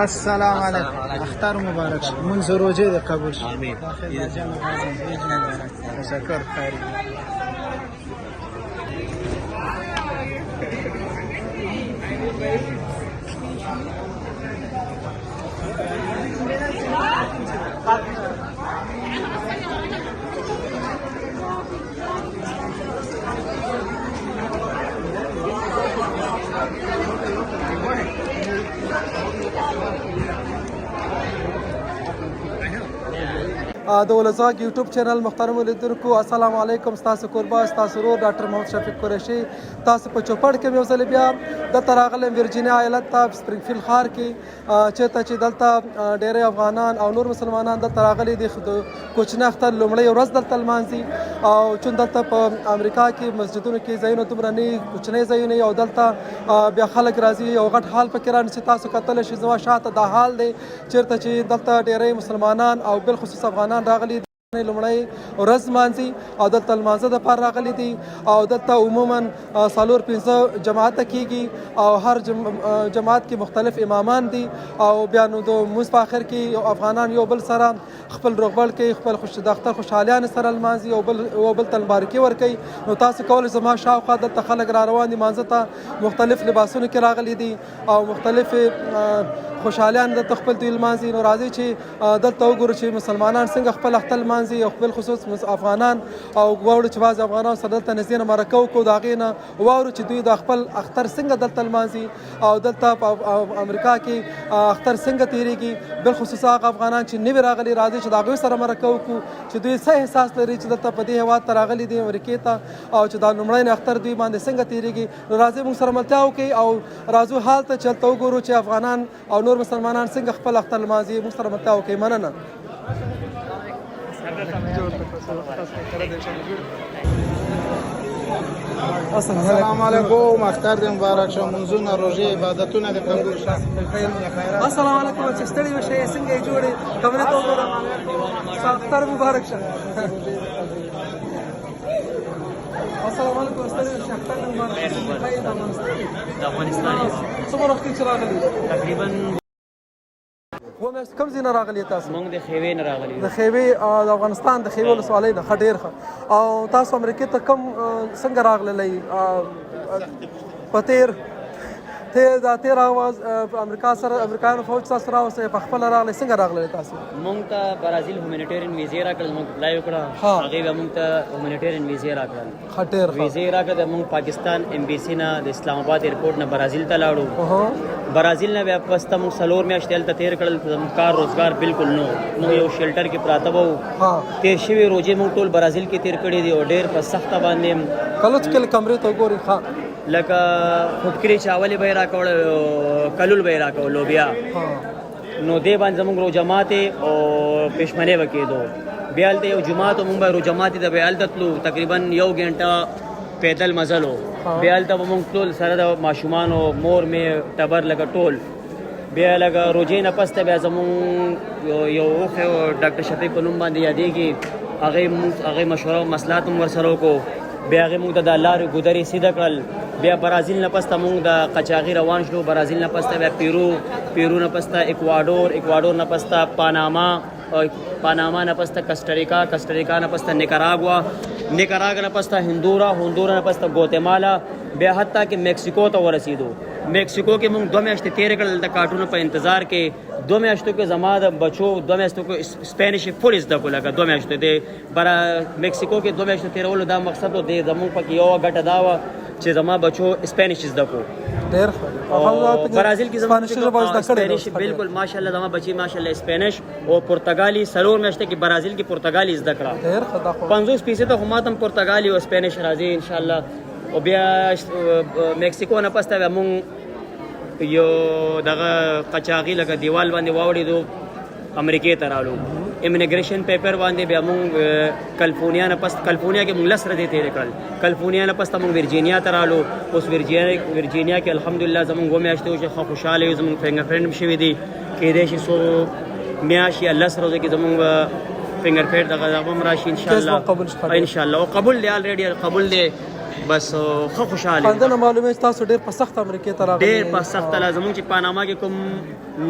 السلام علیکم. اختر مبارک شه. منذ روزه ده قبول شه. آمین. تشکر. خیر. د ولزاګ یوټیوب چینل محترم لیدونکو السلام علیکم. ستاسو کوربه ستاسو ورور ډاکټر محمد شفیق قریشي تاسو په چوپړ کې یو ځل بیا دلته راغلم ورجینیا ایالت ته سپرینګفیلډ ښار کې چېرته چې دلته ډېری افغانان او نور مسلمانان دلته راغلي دي. کوچني اختر لومړی ورځ دلته لمانځي او چون دلته په امریکا کې مسجدونو کې ځایونه دومره نه کوچنی ځایونه او دلته بیا خلک راځي او غټ حال پکې رانیسي. تاسو کتلی شئ زما شاته دا حال دی چېرته چې دلته ډېری مسلمانان او بالخصوص افغانان راغلي دي لومړی ورځ لمانځي او دلته لمانځه دپاره راغلي دي او دلته عموما څلور پنځه جماعته کېږي او هر جماعت کې مختلف امامان دي او بیا نو د لمونځ په آخر کې افغانان یو بل سره خپل روغبړ کوي، خپل د اختر خوشحالیانې سره لمانځي او بل ته مبارکي ورکوي. نو تاسو کولی زما شاوخوا دلته خلک را روان دي لمانځه ته مختلف لباسونو کې راغلي دي او مختلف خوشحالیان دلته خپل دوی لمانځي. نو راځئ چې دلته وګورو چې مسلمانان څنګه خپل اختر لمانځي او خپل خصوص افغانان او واورو چې بعضې افغانان سره دلته نږدې نه مرکه وکړو د هغې نه واورو چې دوی د خپل اختر څنګه دلته لمانځي او دلته په امریکا کې اختر څنګه تېرېږي. بالخصوص هغه افغانان چې نوي راغلي راځي چې د هغوی سره مرکه وکړو چې دوی څه احساس لري چې دلته په دې هېواد ته راغلي دي امریکې ته او چې دا لومړی اختر دوی باندې څنګه تېرېږي. نو راځئ موږ سره ملتیا وکړئ او راځو حال ته چې هلته وګورو چې افغانان او نور مسلمانان څنګه خپل اختر لمانځي. موږ سره ملتیا وکړئ. مننه. السلام علیکم. اختر دې مبارک شه. منځونه روژې عبادتونه دې قبول شه. السلام علیکم. چې ستړي وشئ څنګه یې جوړې کمرې ته وګورم. اختر مبارک شه. السلام علیکم. ستړي وشئ اختر مبارک شه. د افغانستان څومره وخت چې راغلي؟ تقریبا کوم ځای نه راغلي تاسو؟ موږ د خیوې نه راغلي د خیوې د افغانستان د خیوې ولسوالۍ نه. ښه ډېر ښه. او تاسو امریکې ته کوم څنګه راغللی په تیر اواز امریکا سره امریکایانو فوج تاسو راوستئ په خپله راغلی څنګه راغلی تاسو؟ موږ ته برازیل هومینیټیرین ویزې راکړل، موږ اپلای وکړه، هغې بیا موږ ته هومینیټیرین ویزې راکړل. ښه ډېر ښه. ویزې راکړه د موږ پاکستان امبیسي نه د اسلام آباد ایرپورټ نه برازیل ته لاړو. برازیل نه بیا پس ته موږ څلور میاشتې هلته تېر کړل. زموږ کار روزګار بالکل نه و، موږ یو شیلټر کې پراته به وو. تېر شوي روژې موږ ټول برازیل کې تېر کړي دي او ډېر په سخته باندې کله چې کله کمرې ته وګورئ لکه خودکري چاولې به یې راکول، کلول به یې راکول لوبیا، نو دې باندې زموږ روژه ماتې او پېشمنۍ به کېدو. بیا هلته یو جومات و، موږ به روژه ماتې ته بیا هلته تلو، تقریبا 1 غنټه پیدل مزل و. بیا هلته به موږ ټول سره د ماشومانو مور مې ټبر لکه ټول. بیا لکه روژې نه پس ته بیا زموږ یو اوښی ډاکټر شفیق په نوم باندې یادېږي، هغې مشوره او مصلحت هم ورسره وکړو. بیا هغې موږ ته د لارې ګودرې سیده کړل. بیا برازیل نه پس ته موږ د قچاغي روان شلو. برازیل نه پس ته بیا پیرو نه پس ته اکواډور نه پس ته پاناما نه پس ته کسټریکا نه پس ته نیکاراګوا نه پس ته هندورا نه پس ته ګوتمالا، بیا حتی کې میکسیکو ته ورسېدو. میکسیکو کې موږ 2 میاشتې تېرې کړل د کارټونو په انتظار کې. 2 میاشتو کې زما د بچو 2 میاشتو کې سپینش فل زده کړو. لکه 2 میاشتو د میکسیکو کې 2 میاشتو تېرولو دا مقصد و. د زموږ پکې یوه ګټه دا وه چې زما بچو سپینش زده کړو. ډېر برازیل کې زما سپینش بالکل ماشاءالله زما بچي ماشاءالله سپینش او پرتګالي 4 میاشتې کې برازیل کې پرتګالي زده کړه. 50% خو ماته پرتګالي او سپینش راځي ان شاء الله. او بیا میکسیکو نه پس ته بیا موږ یو دغه قچاغي لکه دیوال باندې واوړېدو، امریکې ته رالو. امیګریشن پیپر باندې بیا موږ کلیفورنیا کې موږ 10 ورځې تېرې کړل. کلیفورنیا نه پس ته موږ ورجینیا ته رالو. اوس ورجینیا کې الحمدلله زموږ 2 میاشتې وشي، ښه خوشحاله یو. زموږ فنګر پرنټ هم شوي دي، کېدای شي 100 میاشت یا 10 ورځو کې زموږ فنګر پرنټ دغه هم راشي ان شاء الله. او قبول دی، الریډي قبول دی. بس ښه خوشاله یم. خاندنه معلومه چې تاسو ډېر په سخت امریکې ته راغلي ډېر په سخته لار زمونږ چې پاناما کې کوم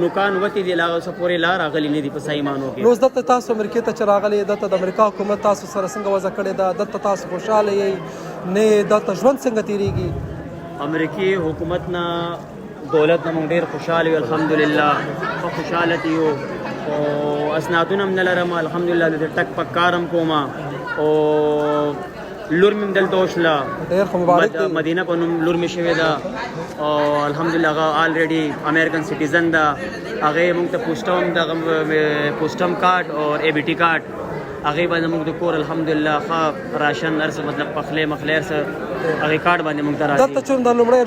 نوکان وتې دي لا اوسه پورې لا راغلي نه دي په سایمانو کې. نو دلته تاسو امریکې ته چې راغلي دلته د امریکا حکومت تاسو سره څنګه وضع کړې ده؟ دلته تاسو خوشحاله یې نه؟ دلته ژوند څنګه تېرېږي؟ امریکي حکومت نه دولت نه موږ ډېر خوشحاله یو الحمدلله. ښه خوشحاله یو او اسنادونه هم نه لرم الحمدلله. د ټک پک کار هم کوم او لور مې هم دلته وشله. ډېر ښه مبارک دی. مدینه په نوم لور مې شوې ده او الحمدلله هغه آلریډي امریکن سټیزن ده. هغې موږ ته پوسټم کارډ او اے بي ټي کارډ هغې باندې موږ د کور الحمدلله ښه راشن هر څه مطلب پخلی مخلی هر څه هغې کارډ باندې موږ ته راځي. دلته چون د لومړی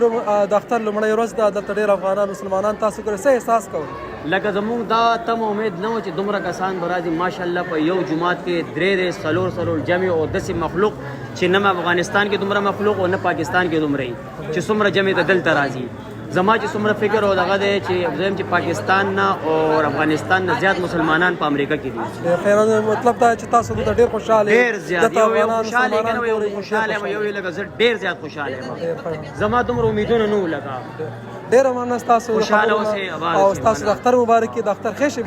د اختر لومړی ورځ ده، دلته ډېر افغانان مسلمانان تاسو ګورئ، څه احساس کوئ؟ لکه زموږ دا تمه امید نه و چې دومره کسان به راځي. ماشاءالله په یو جومات کې درې څلور جمع او داسې مخلوق چې نه افغانستان کې دومره مخلوق او نه پاکستان کې دومره چې څومره جمع ته دلته راځي. زما چې څومره فکر او دغه دی چې زم چې پاکستان نه او افغانستان نه زیات مسلمانان په امریکا کې دي. خیر مطلب دا چې تاسو ته ډېر خوشاله ډېر زیات یو خوشاله کنه یو خوشاله یم یو لکه زه ډېر زیات خوشاله یم. زما دومره امیدونه نه لګا. ډېر مننه تاسو خوشاله اوسئ او تاسو د اختر مبارک د اختر ښه شي.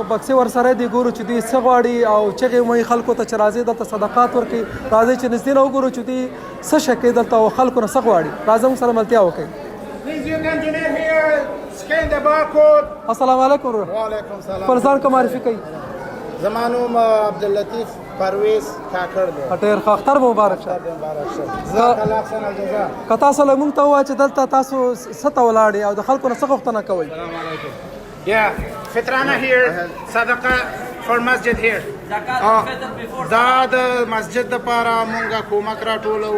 بکسې ورسره دی ګورو چې دوی څه غواړي او چغې وایي خلکو ته چې راځئ دلته صدقات ورکړي. راځئ چې نږدې نه وګورو چې دوی څه شی کوي دلته او خلکو نه څه غواړي. راځئ موږ سره ملتیا وکړئ. السلام علیکم. وعلیکم السلام. خپل ځان که معرفي کوئ؟ زما نوم عبداللطیف پرویز کاکړ دی. ډېر ښه اختر مبارک شه. جزاک الله احسن الجزا. که تاسو له موږ ته ووایه چې دلته تاسو څه ته ولاړ او د خلکو نه څه غوښتنه کوئ؟ السلام علیکم. Yeah, Fitrana here, Sadaqa for Masjid here. دا د مسجد لپاره مونږه کومک راټولو.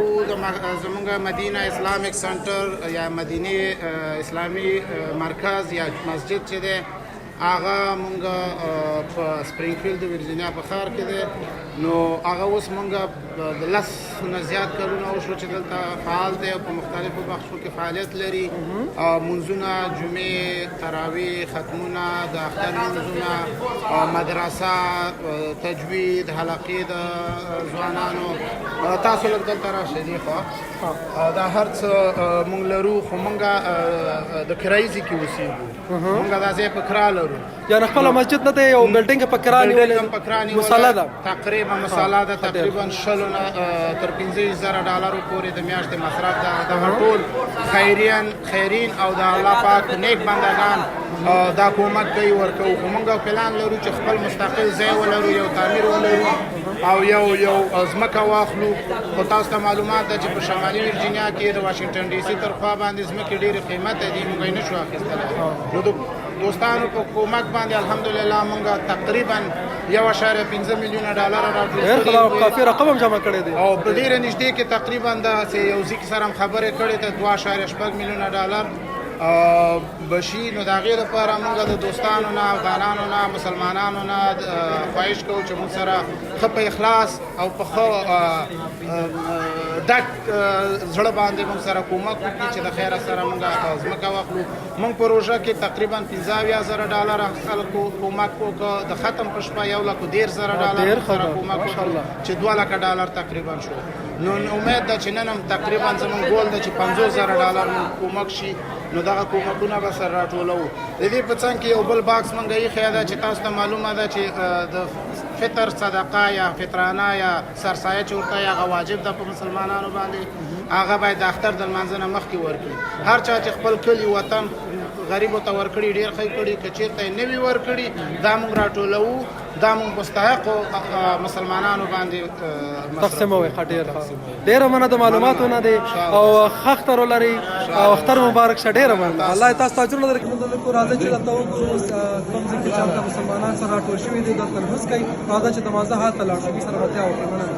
زمونږه مدینه اسلامیک سنټر یا مدینه اسلامي مرکز یا مسجد چې دی هغه مونږه په سپرینګفیلډ د ورجینیا په ښار کې دی. نو هغه اوس مونږه د 10 نه زیات کلونه وشو چې دلته فعال دی او په مختلفو بخشو کې فعالیت لري. منځونه، جمعې، تراویح، ختمونه، د اختر منځونه، مدرسه، تجوید، حلقې د ځوانانو. تاسو لږ دلته راشئ دې خوا. دا هر څه مونږ لرو خو مونږه د کرایي ځای کې اوسېږو. مونږه دا ځای په کرا لرو. یعنې خپله مسجد نه دی یو بلډینګ په کرا نیولې مسله ده؟ تقریبا مسله ده. تقریبا 20 نه تر 15,000 ډالرو پورې د میاشتې مصرف ده. دغه ټول خیرین او د الله پاک نیک بندګان دا کومک کوي ورکوو. خو مونږ پلان لرو چې خپل مستقل ځای ولرو، یو تعمیر ولرو او یو ځمکه واخلو. خو تاسو ته معلومات ده چې په شمالي ورجینیا کې د واشنګټن ډي سي تر خوا باندې ځمکې ډېرې قیمته دي، موږ یې نشو اخیستلی. نو د دوستانو په کومک باندې الحمدلله مونږ تقریبا 1.5 میلیونه ډالر راټول کړي. ډېر کافي رقم هم جمع کړی دی او په ډېره نږدې کې تقریبا د یو ځای سره هم خبرې کړې ده 2.8 میلیونه ډالر بشي. نو د هغې لپاره مونږ د دوستانو نه، افغانانو نه، مسلمانانو نه خواهش کوو چې مونږ سره ښه په اخلاص او په ښه ډک زړه باندې مونږ سره کومک وکړي چې د خیره سره مونږ ځمکه واخلو. مونږ په روژه کې تقریبا 15,000 ډالر خلکو کومک وکړه. د ختم په شپه 1,10,000 ډالر سره کومک وکړه چې 2,00,000 ډالر تقریبا شو. نو امید ده چې نن هم تقریبا زموږ ګول ده چې 50,000 ډالر کومک شي. نو دغه کومکونه به سره راټولوو. د دې په څنګ کې یو بل باکس مونږ ایښی ده چې تاسو ته معلومه ده چې د فطر صدقه یا فطرانه یا سرسایه چې ورته هغه واجب ده په مسلمانانو باندې. هغه باید د اختر د لمانځه نه مخکې ورکړي. هر چا چې خپل کلي وطن غریبو ته ورکړي ډېر ښه کړي. که چېرته یې نه وي ورکړي دا مونږ راټولوو. دا مونږ مستحقو مسلمانانو باندې تقسیموي. ډېره مننه د معلوماتو نه دی او ښه اختر ولرئ او اختر مبارک شه. ډېره مننه. الله تاسو ته اجرونه درکړي. راځئ چې دلته وګورو کوم ځای کې چې هلته مسلمانان سره راټول شوي دي دلته لمونځ کوي. راځئ چې د مازه هلته لاړ شو. سره ملتیا وکړو. مننه.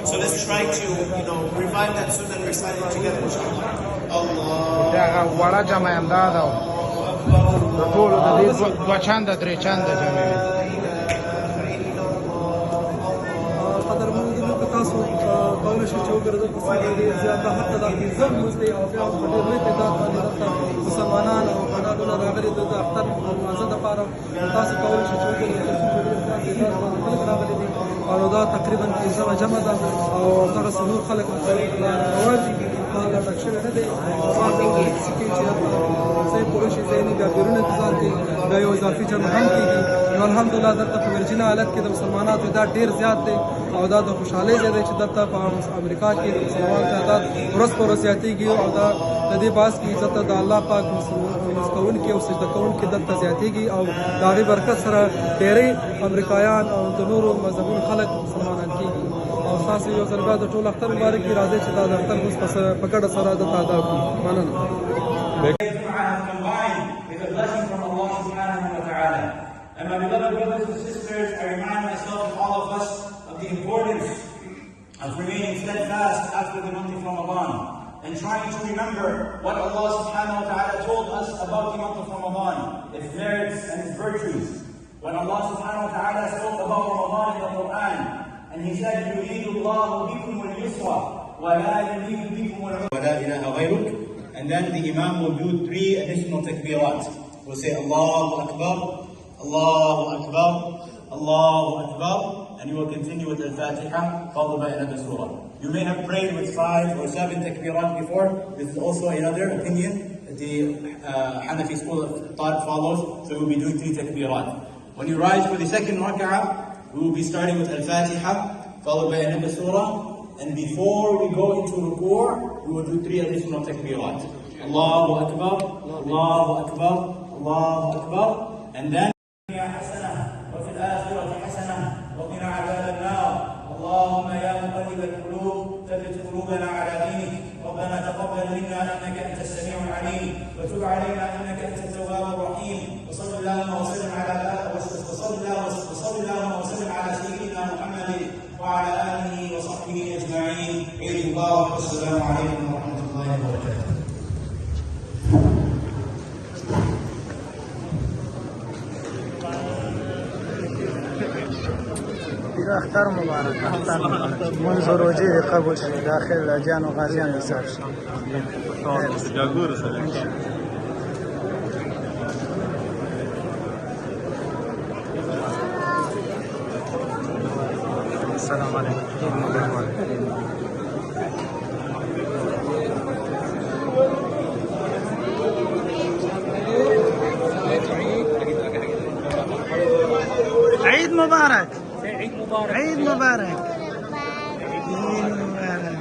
So let's try to, revive that sunnah and recite it together, inshallah. Allah. دا وړه جمع امداد او د ټولو د دې دوه چنده درې چنده جمع وي. قدرمنو تاسو کولی شئ چې وګرځئ په سیمه ډېر زیاته حتی دا پنځم لمونځ دی او بیا په ډېر لوی تعداد باندې دلته مسلمانان او بنادونه راغلي د اختر لمانځه دپاره تاسو کولی شئ چې وګرځئ په ډېر زیات تعداد باندې خلک راغلي دي او دا تقریبا پنځمه جمع ده او دغسې نور خلک روان دي دا ډک شوی نه دی سکې چې ځای پوره شي ځای نه بیا بیرون انتظار کوي بیا یو اضافي جمع هم کېږي نو الحمدلله دلته په ورجینیا ایالت کې د مسلمانانو تعداد ډېر زیات دی او دا د خوشحالۍ ځای دی چې دلته په امریکا کې د مسلمانانو تعداد ورځ په ورځ زیاتېږي او دا د دې باعث کېږي دلته د الله پاک لمونځ کوونکي او سجده کوونکي دلته زیاتېږي او د هغې برکت سره ډېری امریکایان او د نورو مذهبونو خلک مسلمانان کېږي او ستاسو یو ځل بیا د ټول اختر مبارک وي راځئ چې دا د اختر لمونځ په ګډه سره دلته ادا کړو مننه And my beloved brothers and sisters, I remind myself and all of us of the importance of remaining steadfast after the month of Ramadan and trying to remember what Allah subhanahu wa ta'ala told us about the month of Ramadan, its merits and its virtues. When Allah subhanahu wa ta'ala spoke about Ramadan in the Quran, and He said, يُرِيدُ اللَّهُ بِكُمُ الْيُسْرَ وَلَا يُرِيدُ بِكُمُ الْعُسْرَ وَلَا إِلَهَ غَيْرُكَ. And then the Imam will do 3 additional takbirat. We'll say Allahu Akbar, Allahu Akbar, Allahu Akbar, and you will continue with Al-Fatiha, followed by another surah. You may have prayed with 5 or 7 takbirat before. This is also another opinion. The Hanafi school of thought follows, so we'll be doing 3 takbirat. When you rise for the second rak'ah, we will be starting with Al-Fatiha, followed by another surah, and before we go into ruku', we will do 3 additional takbirat. Allahu Akbar, Allahu Akbar, Allahu Akbar, and then حسنة وفي الآخرة حسنة وقنا عذاب النار. اللهم يا مقلب القلوب ثبت قلوبنا على دينك. ربنا تقبل منا إنك أنت السميع العليم وتب علينا إنك أنت التواب الرحيم. وصل اللهم وسلم على سيدنا محمد وعلى آله وصحبه أجمعين. عيد مبارك والسلام عليكم ورحمة الله وبركاته. اختر مبارک منذ روجه قبول شد داخل جان و غازیان حساب شد السلام عليكم. عيد مبارك. عيد مبارك. عيد مبارك. عيد مبارك.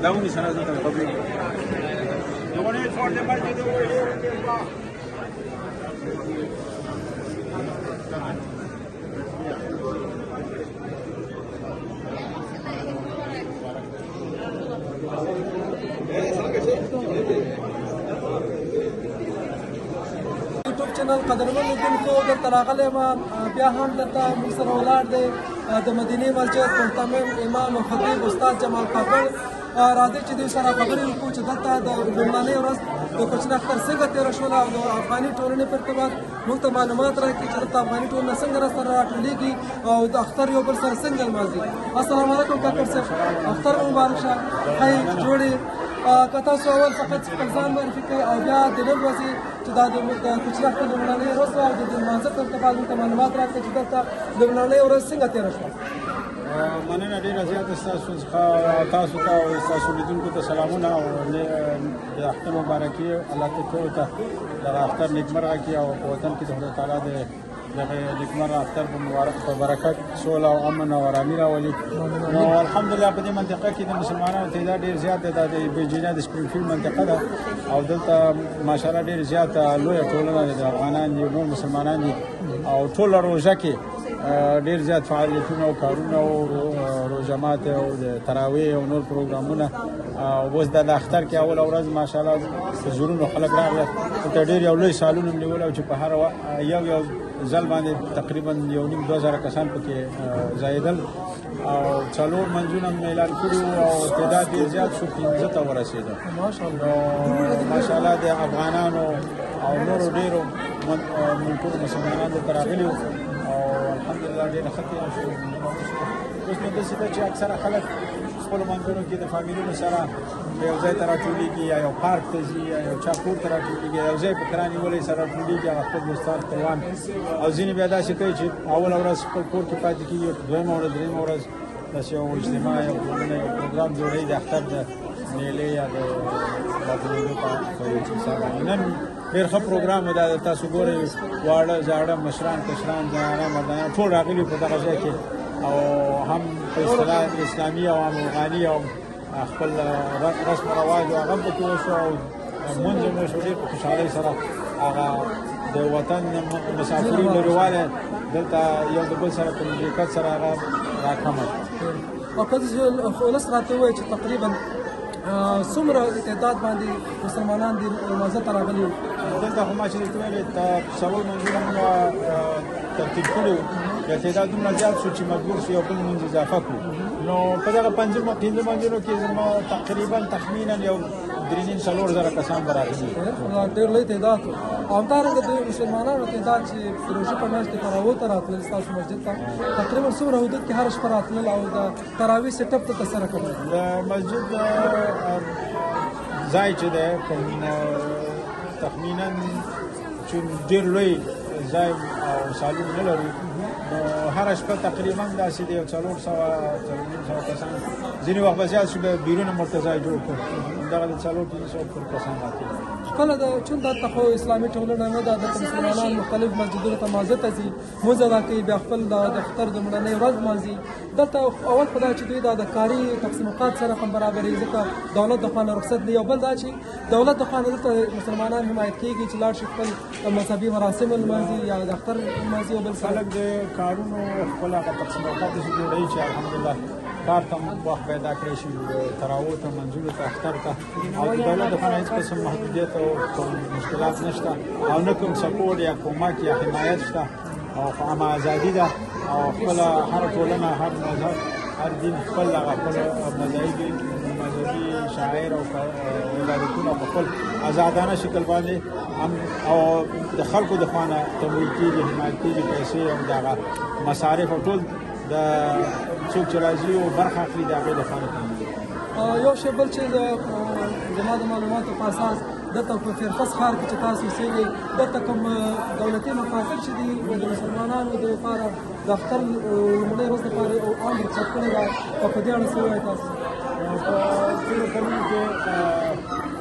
دعوني سنة القبلية. یوټیوب چینل قدرمن لیدونکو دلته راغلی یم بیا هم دلته موږ سره ولاړ دی د مدینې مسجد محترم امام او خطیب استاد جمال کاکړ راځئ چې دوی سره خبرې وکړو چې دلته د لومړنۍ ورځ د کوچني اختر څنګه تېره شوله او د افغاني ټولنې په ارتباط موږ ته معلومات راکړي چې دلته افغاني ټولنه څنګه راسره راټولېږي او د اختر یو بل سره څنګه لمانځي. السلام علیکم کاکړ صاحب، اختر مبارک شه. ښایي جوړې که تاسو اول فقط خپل ځان معرفي کوئ او بیا د نن ورځې چې دا د کوچني اختر لومړنۍ ورځ وه او د دې لمانځه په ارتباط موږ ته معلومات راکړئ چې دلته لومړنۍ ورځ څنګه تېره شوه. مننه ډېره زیاته ستاسو څخه تاسو ته او ستاسو لیدونکو ته سلامونه او د اختر مبارکي الله ته دغه اختر نیکمرغه کړي او په وطن کې د خدای تعالی د دغه نیکمرغه اختر په برکت سوله او امن او ارامي راولي. نو الحمدلله په دې منطقه کې د مسلمانانو تعداد ډېر زیات دی. دا د ورجینیا د سپرینګفیلډ منطقه ده او دلته ماشاءالله ډېر زیاته لویه ټولنه د افغانان دي، نور مسلمانان دي او ټوله روژه کې ډېر زیات فعالیتونه او کارونه او روژه ماتې او د تراویح او نور پروګرامونه. اوس د اختر کې اوله ورځ ماشاءالله په زرونو خلک راغله. دلته ډېر یو لوی سالون هم نیولی چې په هر یو ځل باندې تقریبا 1,500 کسان پکې ځایېدل او 4 منځونه هم اعلان کړي او تعداد ډېر زیات شو، 15 ته ورسېده. ماشاءالله د افغانانو او نورو ډېرو ملکونو مسلمانانو دلته راغلي او الحمدلله ډېره ښه تېره شوه. اوس نو داسې ده چې اکثره خلک خپلو منځونو کې د فامیلونو سره یو ځای ته راټولېږي یا یو پارک ته ځي یا یو چا کور ته راټولېږي، یو ځای په کرا نیولی سره راټولېږي هغه خپل دوستان خپلوان او ځینې بیا داسې کوي چې اوله ورځ خپل کور کې پاتې کېږي، دویمه ورځ درېیمه ورځ داسې یو اجتماع یو ټولنه یو پروګرام جوړوي د اختر د میلې یا د راټولېدو په یو حساب باندې. نن ډېر ښه پروګرام و. دا تاسو ګورئ واړه زاړه مشران کشران زنانه مردانه ټول راغلي په دغه ځای کې او هم په اصطلاح اسلامي او هم افغاني او خپل رسم و رواج او هغه پکې وشو او لمونځ هم وشو. ډېر په خوشحالۍ سره هغه د وطن مسافرین لرېوالی دلته یو د بل سره په نزدېکت سره هغه راکمه شوه. او که ولس راته ووایي چې تقریبا څومره تعداد باندې مسلمانان دې لمانځه ته راغلي وو؟ دلته خو ما چې درته ویلې څلور منځونه مو ترتیب کړي وو، بیا تعداد دومره زیات شو چې مجبور شو یو بل لمونځ اضافه کړو. نو په دغه 5 منځونو کې زما تقریبا تخمینا یو 3,000 کسان به راغلي. ډېر لوی تعداد و. او همدارنګه د مسلمانانو تعداد چې د روژې په میاشت کې تراویح ته راتلل ستاسو مسجد ته تقریبا څومره حدود کې هره شپه راتلل او د تراویح سیټ اپ ته ترسره کړل؟ د مسجد ځای چې دی تخمینا چې ډېر لوی ځای او سالون نه لري نو هره شپه تقریبا داسې د 400 کسان ځینې وخت به زیات شي به بیرون مرته ځای جوړ کړو همدغه د 400 پورې کسان راځي. خپله چون دلته خو اسلامي ټولنه نه ده، دلته مسلمانان مختلف مسجدونو ته لمانځه ته ځي، لمونځ ادا کوي، بیا خپل د اختر د لومړنۍ ورځ لمانځي. دلته اول خو دا چې دوی د کاري تقسیم اوقات سره هم برابري ځکه دولت د خوا نه رخصت دی، او بل دا چې دولت د خوا نه دلته مسلمانان حمایت کېږي چې لاړ شي خپل مذهبي مراسم لمانځي یا د اختر لمانځي. او بل خلک د کارونو خپل هغه تقسیم اوقات داسې جوړوي چې الحمدلله کار ته وخت پیدا کړی شي، تراویح ته، منځونو ته، اختر ته او د دولت د خوا نه هېڅ قسم محدودیت او مشکلات نشته او نه کوم سپورټ یا کومک یا حمایت شته او عامه ازادي ده او خپل هر ټولنه هر مذهب هر دین خپل خپل مذهبي شاعر او عبادتونه په خپل آزادانه شکل باندې او د خلکو د خوا نه تمویل کېږي، حمایت کېږي، پیسې او دغه مصارف او ټول د څوک چې راځي او برخه اخلي د هغې د خوا نه کېږي. یو شی بل چې زما د معلوماتو په اساس دلته په فیرفس ښار کې چې تاسو اوسېږئ دلته کوم دولتي مفاصل چې دي د مسلمانانو دپاره د اختر لومړۍ ورځ دپاره او عام رخصت کړې ده او په دې اړه څه ووایئ تاسو؟ په تېرو کلونو کې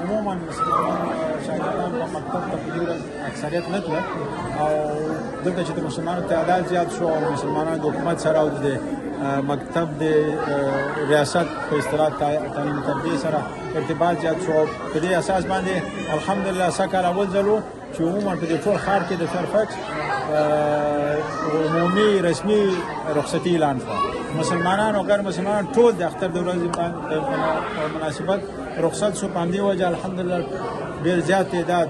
عموما مسلمان شاګردان په مکتب ته په دې ورځ اکثریت نه تله او دلته چې د مسلمانانو تعداد زیات شو او مسلمانانو د حکومت سره او د مکتب د ریاست په اصطلاح تعلیم تربیې سره ارتباط زیات شو. په دې اساس باندې الحمدلله سږ اول ځل و چې عموما په دې ټول ښار کې د فیرفیکس عمومي رسمي رخصتي اعلان شوه. مسلمانان او غیر مسلمانان ټول د اختر د ورځې باندې مناسبت رخصت شو. په همدې وجه الحمدلله ډېر زیات تعداد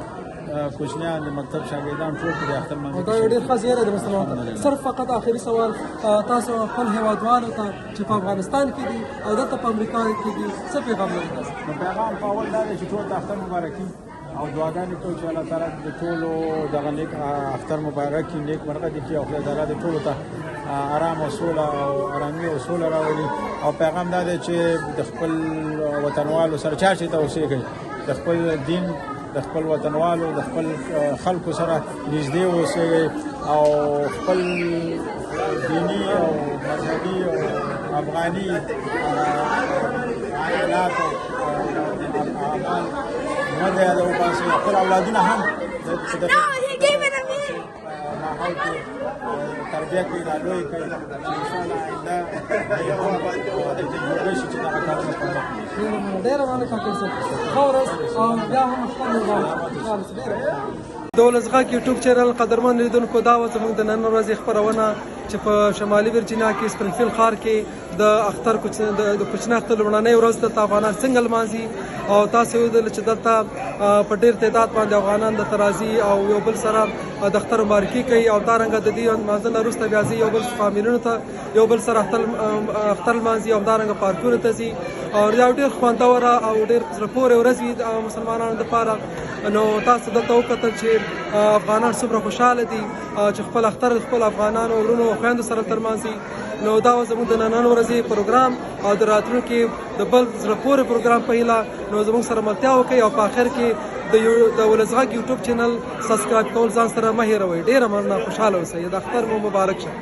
کوچنیان د مکتب شاګردان ټول په دې اختر باندې دا یو ډېر ښه زیری دی مسلمانانو. صرف فقط آخري سوال تاسو خپل هېوادوالو ته چې په افغانستان کې دي او دلته په امریکا کې دي څه پیغام لرئ تاسو؟ نو پیغام په اول دا دی چې ټول د اختر مبارکي او دعاګانې کوو چې الله تعالی د ټولو دغه نیک اختر مبارک کړي، نیک مرغه دي کړي او خدای تعالی د ټولو ته آرام او سوله او آرامي او سوله راولي. او پیغام دا دی چې د خپل وطنوالو سره چا چې ته اوسېږئ، د خپل دین، د خپل وطنوالو، د خپل خلکو سره نږدې اوسئ او خپل دینی او مذهبي او افغاني عائلات او اعمال مه د یاده وباسئ. خپل اولادونه هم په دغه ماحول کې تربیه کړئ، را لوی کړئ چې انشاءالله آینده د تجربې شي چې دغه کارونه پرمخ وړي. ډېره مننه کاکړ صاحب. ښه ورځ او بیا هم خپل د ولسغږ یوټیوب چینل قدرمن لیدونکو، دا وه زموږ د نن ورځې خپرونه چې په شمالي ورجینیا کې سپرینګفیلډ ښار کې د اختر د کوچني اختر لومړنۍ ورځ دلته افغانان څنګه لمانځي او تاسو ولیدل چې دلته په ډېر تعداد باندې افغانان دلته راځي او یو بل سره د اختر مبارکي کوي او دارنګه د دې لمانځه نه وروسته بیا ځي یو بل فامیلونو ته یو بل سره اختر لمانځي او دارنګه پارکونو ته ځي او یو ډېر خوندوره او ډېر زړه پورې ورځ وي مسلمانانو دپاره. نو تاسو دلته وکتل چې افغانان څومره خوشحاله دي چې خپل اختر خپل افغانانو ورونو او خویندو سره ترمنځي. نو دا زموږ د نن ورځې پروګرام او د راتلونکي د بل زړه پورې پروګرام په هیله نو زموږ سره ملتیا وکړئ او په آخر کې د ولسغږ یوټیوب چینل سبسکرایب کول ځان سره مه هېروئ. ډېره مننه، خوشحاله اوسئ، د اختر مو مبارک شه.